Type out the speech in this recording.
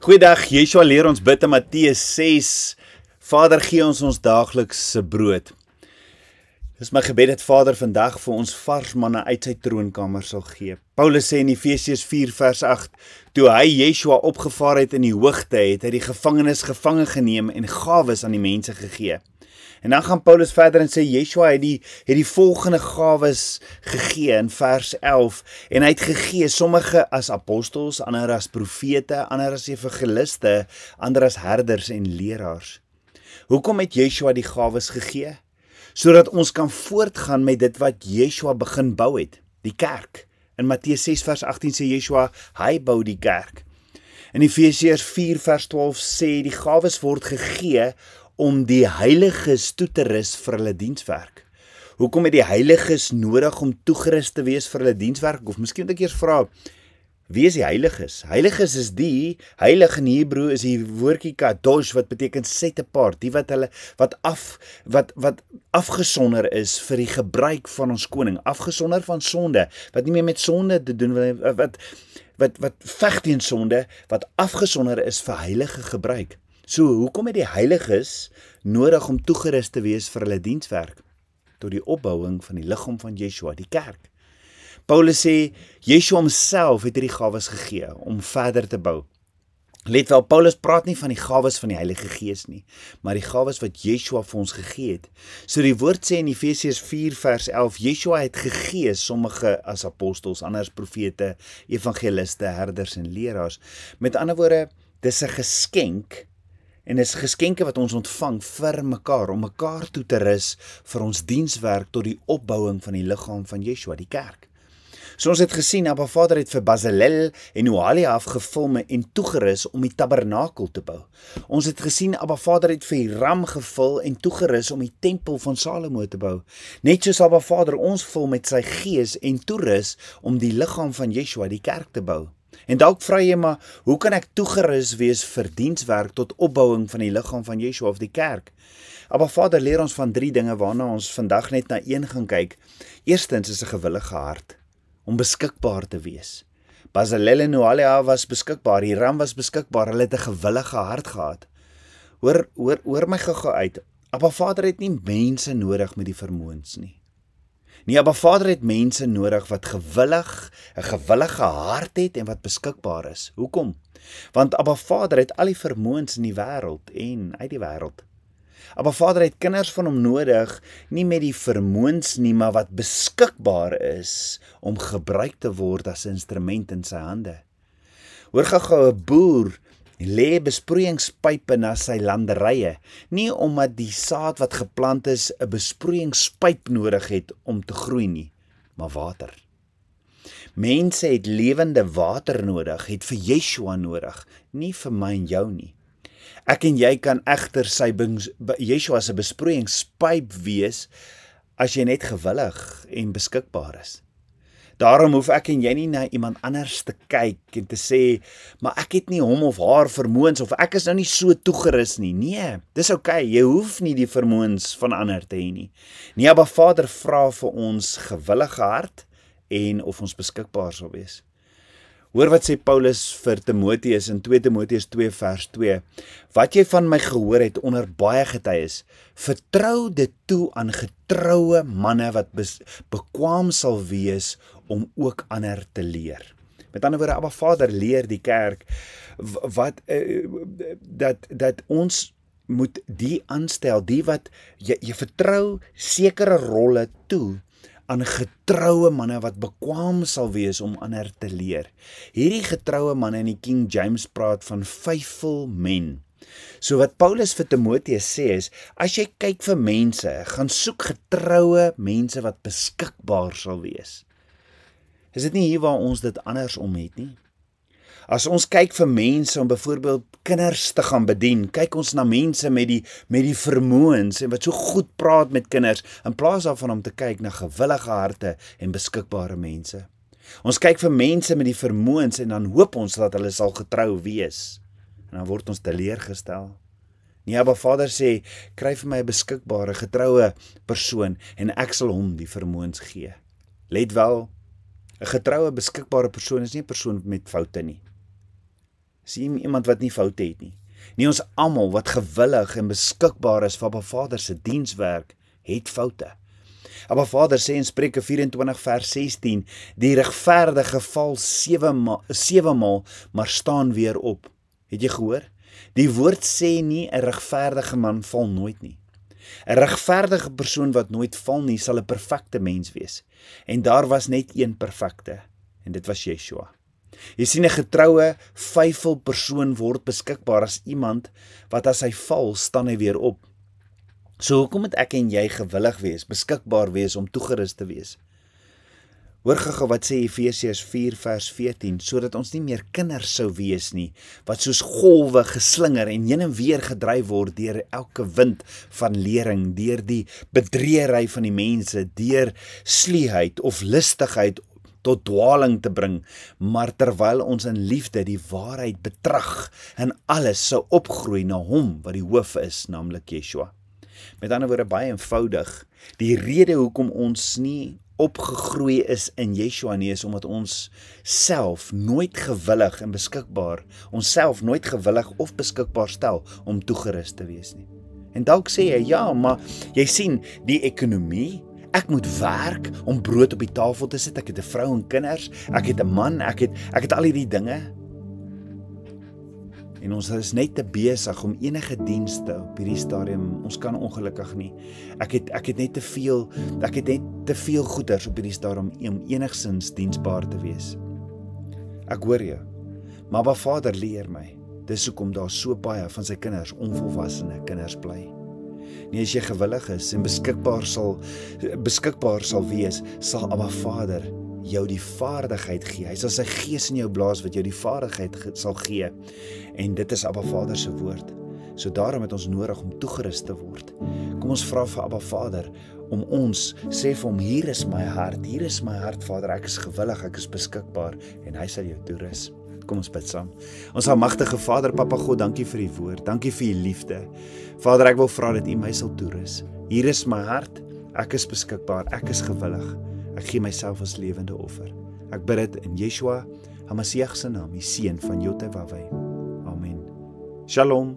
Goeiedag, Yeshua leer ons bid in Matteus 6. Vader, gee ons daaglikse brood. Dis my gebed dat Vader vandag vir ons vars manna uit sy troonkamer sal gee. Paulus sê in Efesiërs 4 vers 8, toe hy Yeshua opgevaar het in die hoogte, het hy die gevangenes gevange geneem en gawes aan die mense gegee. En dan gaan Paulus verder en sê Yeshua het die volgende gawes gegee in vers 11 en hy het gegee sommige as apostels, ander as profete, ander as evangeliste, ander as herders en leraars. Hoekom het Yeshua die gawes gegee? Sodat ons kan voortgaan met dit wat Yeshua begin bou het, die kerk. In Matteus 6 vers 18 sê Yeshua, hy bou die kerk. In Efesiërs 4 vers 12 sê die gawes word gegee om die heiliges toe te rus vir hulle dienswerk. Hoekom het die heiliges nodig om toegerus te wees vir hulle dienswerk? Of miskien moet ek eers vra, wie is die heiliges? Heiliges is heilig in Hebreë is die woordjie kadosh wat beteken set apart, die wat afgesonder is vir die gebruik van ons koning, afgesonder van sonde, wat nie meer met sonde te doen wil, wat veg teen sonde, wat afgesonder is vir heilige gebruik. So, hoekom het die heiliges nodig om toegerus te wees vir hulle dienswerk? Tot die opbouing van die liggaam van Yeshua, die kerk. Paulus sê, Yeshua homself het hierdie gawes gegee om verder te bou. Let wel, Paulus praat nie van die gawes van die Heilige Gees nie, maar die gawes wat Yeshua vir ons gegee het. So die woord sê in Efesiërs 4 vers 11, Yeshua het gegee sommige as apostels, ander as profete, evangeliste, herders en leraars. Met ander woorde, dis 'n geskenk. En dis geskenke wat ons ontvang vir mekaar, om mekaar toe te rus vir ons dienswerk tot die opbouing van die liggaam van Yeshua, die kerk. So ons het gesien, Abba Vader het vir Bezalel en Oholiab gefilm en toegerus om die tabernakel te bou. Ons het gesien, Abba Vader het vir Hiram gevul en toegerus om die tempel van Salomo te bou. Net soos Abba Vader ons vul met sy gees en toerus om die liggaam van Yeshua, die kerk te bou. En dalk vra jy maar, hoe kan ek toegerus wees vir dienswerk tot opbouing van die liggaam van Yeshua of die kerk? Abba Vader leer ons van 3 dinge waarna ons vandag net na 1 gaan kyk. Eerstens is 'n gewillige hart, om beskikbaar te wees. Bezalel en Oholiab was beskikbaar, Hiram was beskikbaar, hulle het 'n gewillige hart gehad. Hoor my gou uit, Abba Vader het nie mense nodig met die vermoëns nie. Nee, Abba Vader het mense nodig wat 'n gewillige hart het en wat beskikbaar is. Hoekom? Want Abba Vader het al die vermoëns in die wêreld en uit die wêreld. Abba Vader het kinders van hom nodig, nie met die vermoëns nie, maar wat beskikbaar is om gebruik te word as 'n instrument in sy hande. Hoor gou 'n boer lê besproeiingspype na sy landerye, nie omdat die saad wat geplant is 'n besproeiingspyp nodig het om te groei nie, maar water. Mense het lewende water nodig, het vir Yeshua nodig, nie vir my en jou nie. Ek en jy kan egter Yeshua se besproeiingspyp wees as jy net gewillig en beskikbaar is. Daarom hoef ek en jy nie na iemand anders te kyk en te sê, maar ek het nie hom of haar vermoëns of ek is nou nie so toegerus nie. Nee, dis oukei, jy hoef nie die vermoëns van ander te hê nie. Nee, Abba Vader vra vir ons gewillige hart en of ons beskikbaar sal wees. Hoor wat sê Paulus vir Timoteus in 2 Timoteus 2 vers 2. Wat jy van my gehoor het onder baie getuies, vertrou dit toe aan getroue manne wat bekwaam sal wees om ook ander te leer. Met ander woorde, Abba Vader leer die kerk dat ons moet die aanstel, die wat jy vertrou sekere rolle toe aan getroue manne wat bekwaam sal wees om ander te leer. Hierdie getroue manne in die King James praat van faithful men. So wat Paulus vir Timoteus sê is, as jy kyk vir mense, gaan soek getroue mense wat beskikbaar sal wees. Is dit nie hier waar ons dit andersom het nie? As ons kyk vir mense om byvoorbeeld kinders te gaan bedien, kyk ons na mense met die vermoëns en wat so goed praat met kinders, in plaas daarvan om te kyk na gewillige harte en beskikbare mense. Ons kyk vir mense met die vermoëns en dan hoop ons dat hulle sal getrou wees. En dan word ons teleurgestel. Nee, Abba Vader sê, kry vir my 'n beskikbare, getroue persoon en ek sal hom die vermoëns gee. Let wel, 'n getroue, beskikbare persoon is nie 'n persoon met foute nie. Is iemand wat nie foute het nie. Nie ons almal wat gewillig en beskikbaar is vir Abba Vader se dienswerk, het foute. Abba Vader sê in Spreuke 24 vers 16, die regverdige val 7 maal, maar staan weer op. Het jy gehoor? Die woord sê nie 'n regverdige man val nooit nie. 'n Regverdige persoon wat nooit val nie, sal 'n perfekte mens wees. En daar was net een perfekte, en dit was Yeshua. Jy sien, 'n getroue, faithful persoon word beskikbaar as iemand wat as hy val, staan hy weer op. So hoekom moet ek en jy gewillig wees, beskikbaar wees om toegerus te wees? Hoor gou wat sê Efesiërs 4 vers 14, sodat ons nie meer kinders sou wees nie, wat soos golwe geslinger en heen en weer gedryf word deur elke wind van lering, deur die bedreery van die mense, deur sluiheid of listigheid tot dwaling te bring, maar terwyl ons in liefde die waarheid betrag en alles sou opgroei na hom wat die hoof is, naamlik Yeshua. Met ander woorde, baie eenvoudig, die rede hoekom ons nie opgegroei is in Yeshua nie, is omdat ons self nooit gewillig en beskikbaar, onsself nooit gewillig of beskikbaar stel om toegerus te wees nie. En dalk sê jy, ja, maar jy sien, die ekonomie, ek moet werk om brood op die tafel te sit, ek het 'n vrou en kinders, ek het 'n man, ek het al hierdie dinge. En ons is net te besig om enige dienste op hierdie stadium, ons kan ongelukkig nie. Ek het net te veel goeders op hierdie stadium om enigsins diensbaar te wees. Ek hoor jou, maar Abba Vader leer my, dis hoekom daar so baie van sy kinders, onvolwassene kinders bly. Nee, as jy gewillig is en beskikbaar sal wees, sal Abba Vader jou die vaardigheid gee. Hy sal sy gees in jou blaas wat jou die vaardigheid sal gee. En dit is Abba Vader se woord. So daarom het ons nodig om toegerus te word. Kom ons vra vir Abba Vader om ons, sê vir hom, hier is my hart Vader, ek is gewillig, ek is beskikbaar, en hy sal jou toerus. Kom ons bid saam. Ons almagtige Vader, Papa God, dankie vir die woord, dankie vir die liefde. Vader, ek wil vra dat U my sal toerus. Hier is my hart, ek is beskikbaar, ek is gewillig. Ek gee myself as lewende offer. Ek bid dit in Yeshua HaMashiach se naam, die seun van Jotewawei. Amen. Shalom.